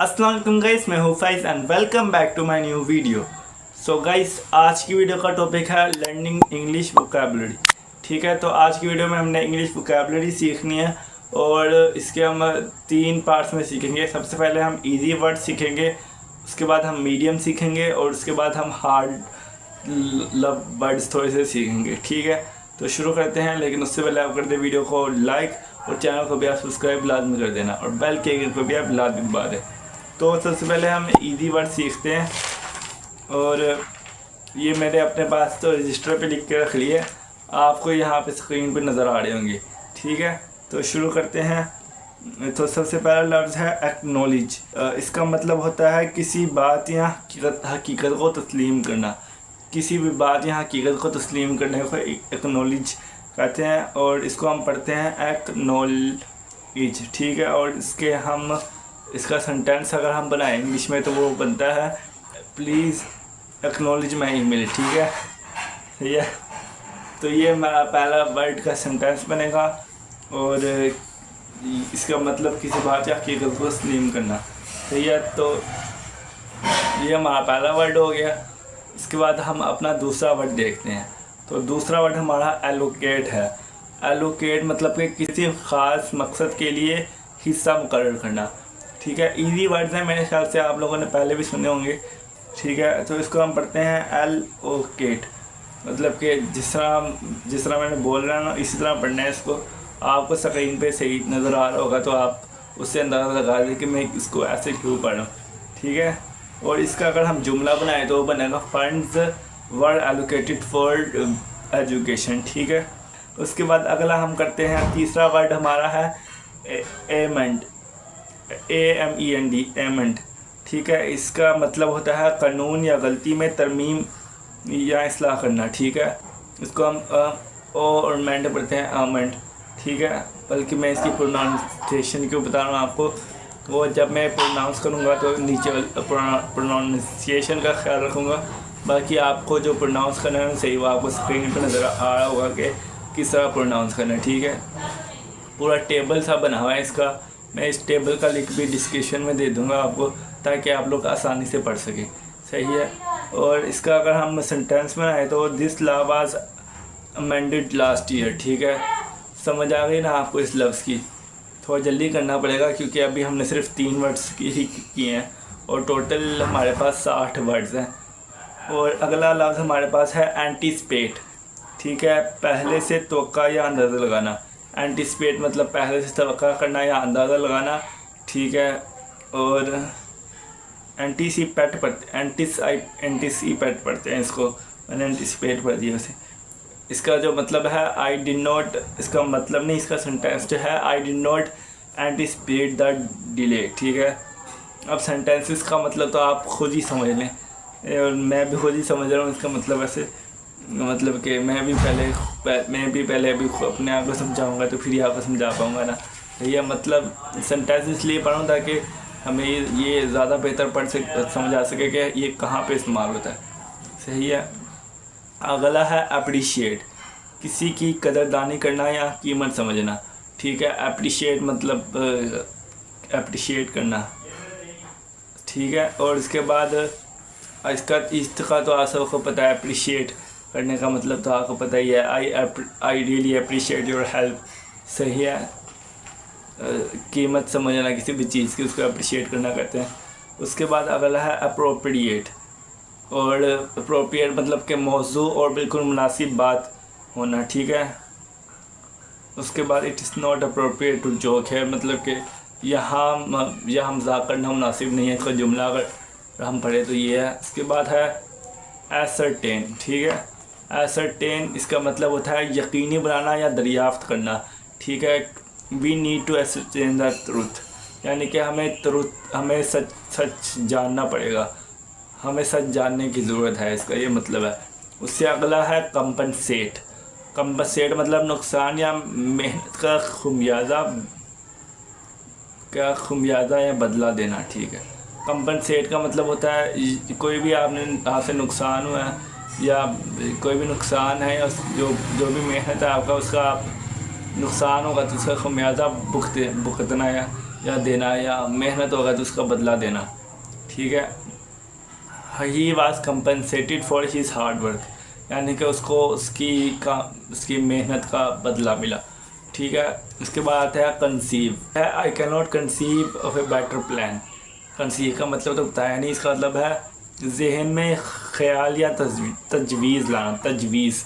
अस्सलाम वालेकुम गाइस, मैं हूँ Faiz and welcome back to my new video. So guys, आज की वीडियो का टॉपिक है लर्निंग इंग्लिश वोकैबुलरी। ठीक है, तो आज की वीडियो में हमने इंग्लिश वोकैबुलरी सीखनी है और इसके हम 3 पार्ट्स में सीखेंगे। सबसे पहले हम इजी वर्ड सीखेंगे, उसके बाद हम मीडियम सीखेंगे और उसके बाद हम हार्ड वर्ड्स थोड़े से सीखेंगे। ठीक है, तो शुरू करते हैं। लेकिन उससे पहले आप कर दें वीडियो को लाइक और चैनल को भी आप सब्सक्राइब लाजमी कर देना और बेल के आइकन को भी आप लाजमी दबा दें। तो सबसे पहले हम इजी वर्ड सीखते हैं और ये मैंने अपने पास तो रजिस्टर पे लिख के रख लिए, आपको यहाँ पे स्क्रीन पे नज़र आ रहे होंगे। ठीक है, तो शुरू करते हैं। तो सबसे पहला लफ्ज़ है एक्नॉलेज। इसका मतलब होता है किसी बात या हकीकत को तस्लीम करना। किसी भी बात या हकीकत को तस्लीम करने को एक्नॉलेज कहते हैं और इसको हम पढ़ते हैं एक्नॉलेज। ठीक है, और इसका सेंटेंस अगर हम बनाएं इंग्लिश में तो वो बनता है प्लीज़ एक्नॉलेज माई ईमेल। ठीक है, सही है। तो ये मेरा पहला वर्ड का सेंटेंस बनेगा और इसका मतलब किसी बात या हकीकत को तस्लीम करना। सही है, तो ये हमारा पहला वर्ड हो गया। इसके बाद हम अपना दूसरा वर्ड देखते हैं। तो दूसरा वर्ड हमारा एलोकेट है। एलोकेट मतलब कि किसी ख़ास मकसद के लिए हिस्सा मुकर्रर करना। ठीक है, इजी वर्ड्स हैं, मेरे ख्याल से आप लोगों ने पहले भी सुने होंगे। ठीक है, तो इसको हम पढ़ते हैं एलोकेट। मतलब कि जिस तरह मैंने बोल रहा है ना, इसी तरह पढ़ना है इसको। आपको स्क्रीन पे सही नज़र आ रहा होगा तो आप उससे अंदाज़ा लगा दें कि मैं इसको ऐसे क्यों पढ़ रहा हूँ। ठीक है, और इसका अगर हम जुमला बनाएं तो वो बनेगा funds were allocated for education. ठीक है, उसके बाद अगला हम करते हैं, तीसरा वर्ड हमारा है एमेंड। AMEND, amend. ठीक है, इसका मतलब होता है कानून या गलती में तरमीम या इस्लाह करना। ठीक है, इसको हम और मेंड पढ़ते हैं आमेंड। ठीक है, बल्कि मैं इसकी प्रोनाउंसिएशन क्यों बता रहा हूँ आपको, वो जब मैं प्रोनाउंस करूँगा तो नीचे प्रोनाउंसिएशन का ख्याल रखूँगा। बाकी आपको जो प्रोनाउंस करना है सही, वो आपको स्क्रीन पर नज़र आ रहा होगा कि किस तरह प्रोनाउंस करना है। ठीक है, पूरा टेबल सा बना हुआ है इसका, मैं इस टेबल का लिंक भी डिस्क्रिप्शन में दे दूंगा आपको, ताकि आप लोग आसानी से पढ़ सकें। सही है, और इसका अगर हम सेंटेंस बनाए तो this law was amended last year. ठीक है, समझ आ गई ना आपको इस लफ्ज़ की। थोड़ा जल्दी करना पड़ेगा क्योंकि अभी हमने सिर्फ 3 वर्ड्स ही किए हैं और टोटल हमारे पास 60 वर्ड्स हैं। और अगला लफ्ज़ हमारे पास है एंटीसिपेट। ठीक है, पहले से तवक्का या अंदाज़ा लगाना। एंटीसिपेट मतलब पहले से तवक्का करना या अंदाज़ा लगाना। ठीक है, और एंटीसिपेट पढ़ते हैं इसको, मैंने एंटीसिपेट पढ़ दिया उसे। इसका जो मतलब है आई डिड नॉट, इसका मतलब नहीं, इसका सेंटेंस जो है I did not anticipate the delay. ठीक है, अब सेंटेंसेस का मतलब तो आप खुद ही समझ लें और मैं भी खुद ही समझ रहा हूँ इसका मतलब। ऐसे मतलब कि मैं भी पहले अभी अपने आप को समझाऊंगा तो फिर ही आपको समझा पाऊंगा ना। ये मतलब सेंटेंस इसलिए पढ़ूँ ताकि हमें ये ज़्यादा बेहतर समझ आ सके कि ये कहाँ पे इस्तेमाल होता है। सही है, अगला है अप्रिशिएट। किसी की कदरदानी करना या कीमत समझना। ठीक है, अप्रिशिएट मतलब अप्रिशिएट करना। ठीक है, और इसके बाद इसका तो आप सबको पता है, अप्रिशिएट करने का मतलब तो आपको पता ही है, I really appreciate your help. सही है, कीमत समझना किसी भी चीज़ की, उसको अप्रिशिएट करना कहते हैं। उसके बाद अगला है अप्रोप्रिएट। और अप्रोप्रिएट मतलब कि मौजू और बिल्कुल मुनासिब बात होना। ठीक है, उसके बाद it is not appropriate to joke है, मतलब कि यहाँ मजाक करना मुनासिब नहीं है। इसका जुमला अगर हम पढ़े तो ये है। उसके बाद है एसरटेन। ठीक है, एसरटेन इसका मतलब होता है यकीनी बनाना या दरियाफ्त करना। ठीक है, we need to ascertain the truth, यानी कि हमें सच जानना पड़ेगा, हमें सच जानने की ज़रूरत है, इसका ये मतलब है। उससे अगला है कंपनसेट। कंपनसेट मतलब नुकसान या मेहनत का खुमियाजा या बदला देना। ठीक है, कंपनसेट का मतलब होता है कोई भी आपसे नुकसान हुआ है या कोई भी नुकसान है या जो भी मेहनत है आपका, उसका नुकसान होगा तो उसका खमियाजा भुगतना या देना, या मेहनत होगा तो उसका बदला देना, ठीक है। He was compensated for his hard work, यानी कि उसको उसकी मेहनत का बदला मिला, ठीक है। उसके बाद आता है कंसीव है, I can not conceive of a better plan. Conceive का मतलब तो बताया नहीं, इसका मतलब है जहन में ख्याल या तजवीज़ लाना। तजवीज़,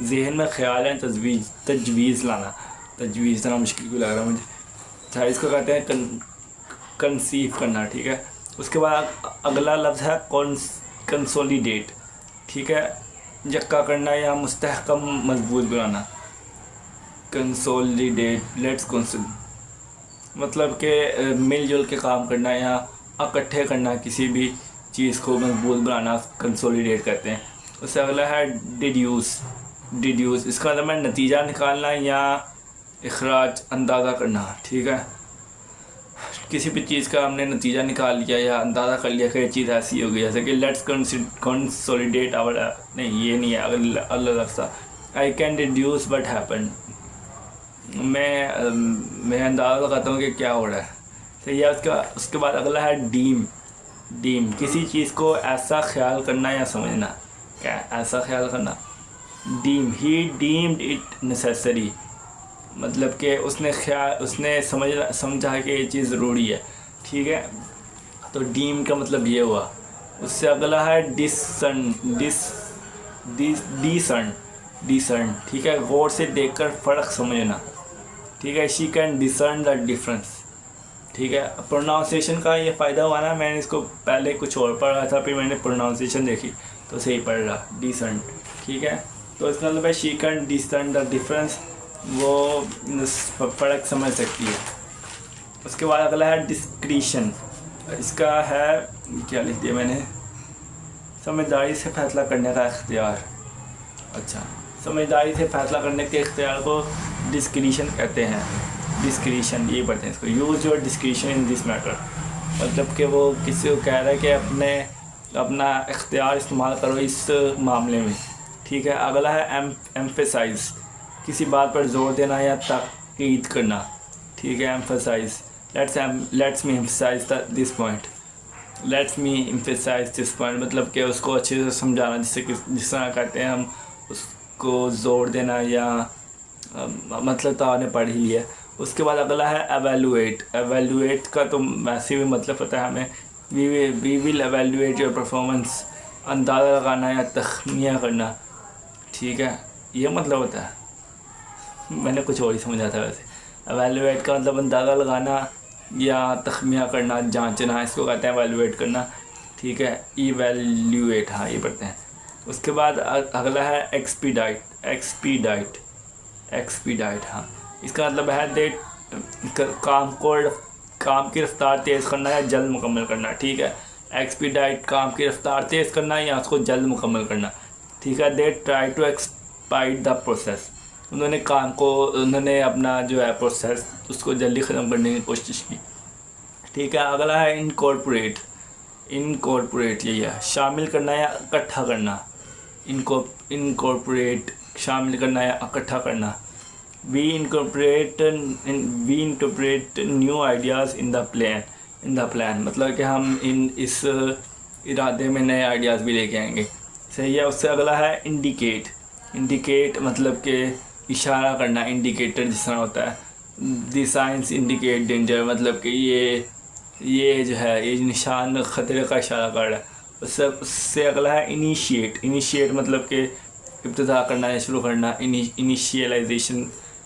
जहन में ख्याल या तजवीज़ लाना। तजवीज़ इतना मुश्किल क्यों लग रहा है मुझे। अच्छा, इसको कहते हैं कंसीव करना, ठीक है। उसके बाद अगला लफ्ज़ है कंसोलिडेट, ठीक है। यक्का करना या मुस्तहकम मजबूत बनाना। कंसोलिडेट, लेट्स मतलब कि मिलजुल के काम करना या इकट्ठे करना, किसी भी चीज़ को मजबूत बनाना कंसोलिडेट कहते हैं। उससे अगला है डिड्यूस, इसका मतलब है नतीजा निकालना या इखराज, अंदाज़ा करना, ठीक है। किसी भी चीज़ का हमने नतीजा निकाल लिया या अंदाज़ा कर लिया कि ये चीज़ ऐसी होगी, जैसे कि लेट्स कंसोलिडेट आवर, नहीं ये नहीं है, अगला लफ्ज़ I can deduce what happened, मैं अंदाज़ा लगाता हूँ कि क्या हो रहा है, सही है। उसके बाद अगला है डीम, किसी चीज़ को ऐसा ख्याल करना या समझना। क्या ऐसा ख्याल करना? ही डीम्ड इट नेसेसरी, मतलब कि उसने समझा कि ये चीज़ ज़रूरी है, ठीक है। तो डीम का मतलब ये हुआ। उससे अगला है डिसर्न, ठीक है, गौर से देखकर फ़र्क समझना, ठीक है। She can discern the difference, ठीक है। प्रोनाउंसिएशन का ये फ़ायदा हुआ ना, मैंने इसको पहले कुछ और पढ़ा था, फिर मैंने प्रोनाउंसिएशन देखी तो सही पढ़ रहा, डिसर्न, ठीक है। तो इसका मतलब है she can discern the difference, वो फ़र्क समझ सकती है। उसके बाद अगला है डिस्क्रिशन, इसका है, क्या लिख दिया मैंने, समझदारी से फ़ैसला करने का इख्तियार। अच्छा, समझदारी से फ़ैसला करने के इख्तियार को डिस्क्रिशन कहते हैं। डिस्क्रिशन ये पढ़ते हैं इसको, use your discretion in this matter, मतलब कि वो किसी को कह रहा है कि अपना इख्तियार इस्तेमाल करो इस मामले में, ठीक है। अगला है एम्फेसाइज, किसी बात पर जोर देना या ताकीद करना, ठीक है। Emphasize, let's me emphasize this point, मतलब कि उसको अच्छे से समझाना, जिस तरह कहते हैं हम उसको जोर देना, या मतलब तो आपने पढ़ ही लिया। उसके बाद अगला है एवेलुएट का तो वैसे भी मतलब पता है हमें, we will evaluate your performance, अंदाज़ा लगाना या तखमिया करना, ठीक है, ये मतलब होता है। मैंने कुछ और ही समझा था वैसे। एवेलुएट का मतलब अंदाज़ा लगाना या तखमिया करना, जांचना, इसको कहते हैं एवेलुएट करना, ठीक है। इवेल्यूएट, हाँ ये पढ़ते हैं। उसके बाद अगला है एक्सपीडाइट, हाँ, इसका मतलब है देट काम की रफ्तार तेज़ करना या जल्द मुकम्मल करना, ठीक है। एक्सपीडाइट, काम की रफ्तार तेज़ करना या उसको जल्द मुकम्मल करना, ठीक है। They try to expedite the process, उन्होंने अपना जो है प्रोसेस उसको जल्दी ख़त्म करने की कोशिश की, ठीक है। अगला है इनकॉर्पोरेट, यही है, शामिल करना या इकट्ठा करना। इनकॉर्पोरेट, शामिल करना या इकट्ठा करना। We interpret new ideas in the plan, मतलब कि हम इस इरादे में नए आइडियाज़ भी लेके आएंगे, सही है। उससे अगला है इंडिकेट, मतलब कि इशारा करना, इंडिकेटर जिस तरह होता है। द साइंस इंडिकेट डेंजर, मतलब कि ये जो है ये निशान ख़तरे का इशारा कर रहा है। उससे अगला है इनिशिएट, मतलब कि इब्तिदा करना या शुरू करना।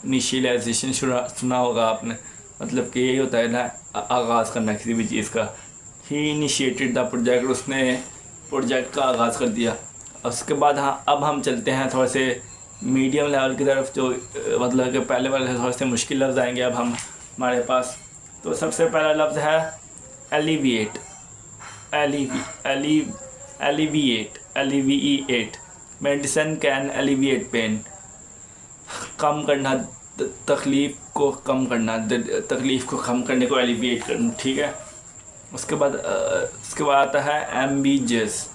इनिशियलाइजेशन सुना होगा आपने, मतलब कि यही होता है ना, आगाज़ करना किसी भी चीज़ का। ही इनिशिएटेड द प्रोजेक्ट, उसने प्रोजेक्ट का आगाज़ कर दिया। उसके बाद हाँ, अब हम चलते हैं थोड़े से मीडियम लेवल की तरफ, जो मतलब कि पहले वाले थोड़े से मुश्किल लफ्ज़ आएंगे अब हमारे पास। तो सबसे पहला लफ्ज़ है alleviate, medicine can alleviate pain, कम करना, तकलीफ़ को कम करने को एलिविएट करना, ठीक है। उसके बाद आता है एम्बिजियस,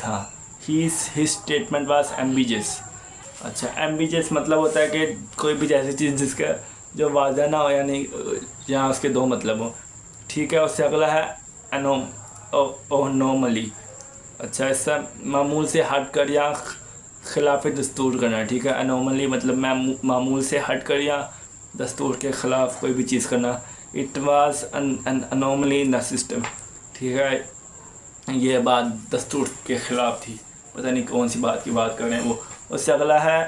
हाँ, हिज स्टेटमेंट वाज एम्बिजियस। अच्छा, एम्बिजियस मतलब होता है कि कोई भी ऐसी चीज़ जो वाज़ह ना हो, यानी यहाँ उसके दो मतलब हो। ठीक है, उससे अगला है ओनोमली। अच्छा, इससे मामूल से हट कर या खिलाफ दस्तूर करना। ठीक है, अनोमली मतलब मामूल से हट कर या दस्तूर के ख़िलाफ़ कोई भी चीज़ करना। It was an anomaly in the system. ठीक है, ये बात दस्तूर के ख़िलाफ़ थी, पता नहीं कौन सी बात की बात कर रहे हैं वो। उससे अगला है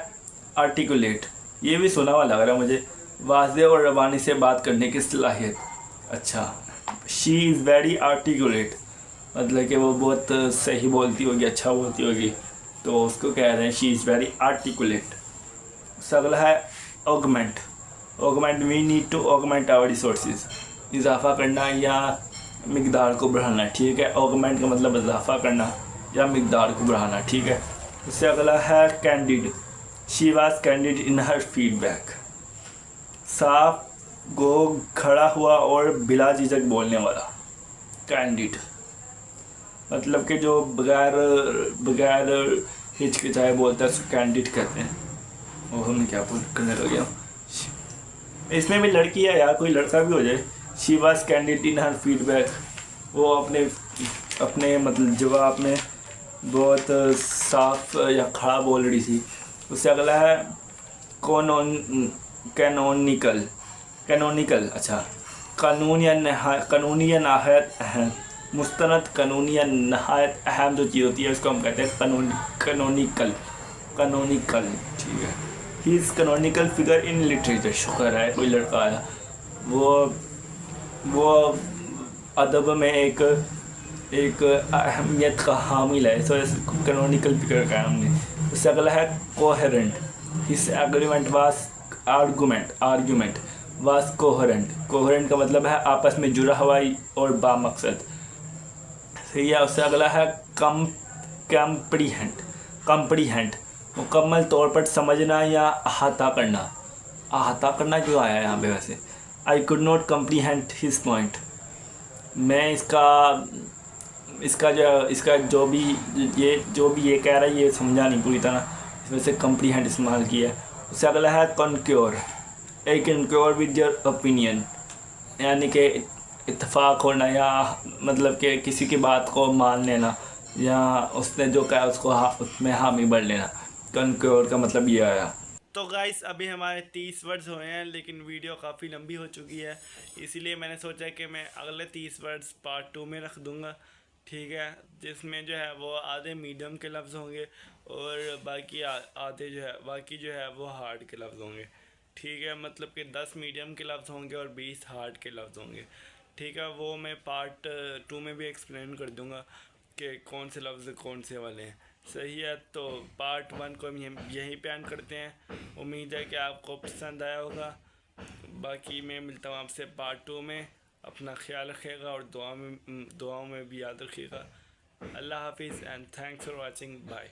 आर्टिकुलेट। ये भी सुना हुआ लग रहा है मुझे। वाज़ेह और रवानी से बात करने की सलाहियत। अच्छा, शी इज़ वेरी आर्टिकुलेट, मतलब कि वो बहुत सही बोलती होगी, अच्छा बोलती होगी, तो उसको कह रहे हैं शी इज़ वेरी आर्टिकुलेट। उससे अगला है augment. Augment, we need to augment our resources. इजाफा करना या मिकदार को बढ़ाना। ठीक है, ऑगमेंट का मतलब इजाफा करना या मिकदार को बढ़ाना। ठीक है, उससे अगला है candid. She was candid in her feedback. साफ, गो, खड़ा हुआ और बिला झिझक बोलने वाला। कैंडिड मतलब कि जो बगैर बगैर हिचकिचाए बोलता है, उसको कैंडिड कहते हैं। और मैं क्या करने लग गया, इसमें भी लड़की है यार, कोई लड़का भी हो जाए। She was candid in her feedback, वो अपने अपने मतलब जवाब में बहुत साफ या खड़ा बोल रही थी। उससे अगला है कैनोनिकल। कैनोनिकल, अच्छा, कानूनी या नहायत अहम। मुस्तनद, कानूनी या नहायत अहम जो चीज़ होती है उसको हम कहते हैं कैनोनिकल। कैनोनिकल, ठीक है। He is canonical figure in literature. शुक्र है कोई लड़का आया। वो अदब में एक अहमियत का हामिल है, इस वजह से कैनोनिकल फिगर का हमने। उससे अगला है coherent. His agreement was argument was coherent. Coherent का मतलब है आपस में जुड़ा हुआ और बामकसद। सही है। उससे अगला है कंप्रीहेंड, मुकम्मल तौर पर समझना या अहाता करना। अहाता करना क्यों आया यहाँ पे वैसे? I could not comprehend his point. मैं इसका जो भी ये कह रहा है ये समझा नहीं पूरी तरह, इस वजह से कम्प्रीहेंड इस्तेमाल किया है। उससे अगला है conquer. A conquer with your opinion, यानी कि इत्तेफाक होना या मतलब कि किसी की बात को मान लेना या उसने जो कहा उसको उसमें हामी भर लेना। कॉन्क्योर का मतलब ये आया। तो गाइस अभी हमारे 30 वर्ड्स हुए हैं, लेकिन वीडियो काफ़ी लंबी हो चुकी है, इसीलिए मैंने सोचा कि मैं अगले 30 वर्ड्स पार्ट 2 में रख दूँगा। ठीक है, जिसमें जो है वो आधे मीडियम के लफ्ज़ होंगे और बाकी आधे जो है वो हार्ड के लफ्ज़ होंगे। ठीक है, मतलब कि 10 मीडियम के लफ्ज़ होंगे और 20 हार्ड के लफ्ज़ होंगे। ठीक है, वो मैं पार्ट 2 में भी एक्सप्लेन कर दूँगा कि कौन से लफ्ज़ कौन से वाले हैं। सही है, तो पार्ट 1 को हम यहीं पे एंड करते हैं। उम्मीद है कि आपको पसंद आया होगा। बाकी मैं मिलता हूँ आपसे पार्ट 2 में। अपना ख्याल रखिएगा और दुआओं में भी याद रखिएगा। अल्लाह हाफिज़ and thanks for watching. Bye.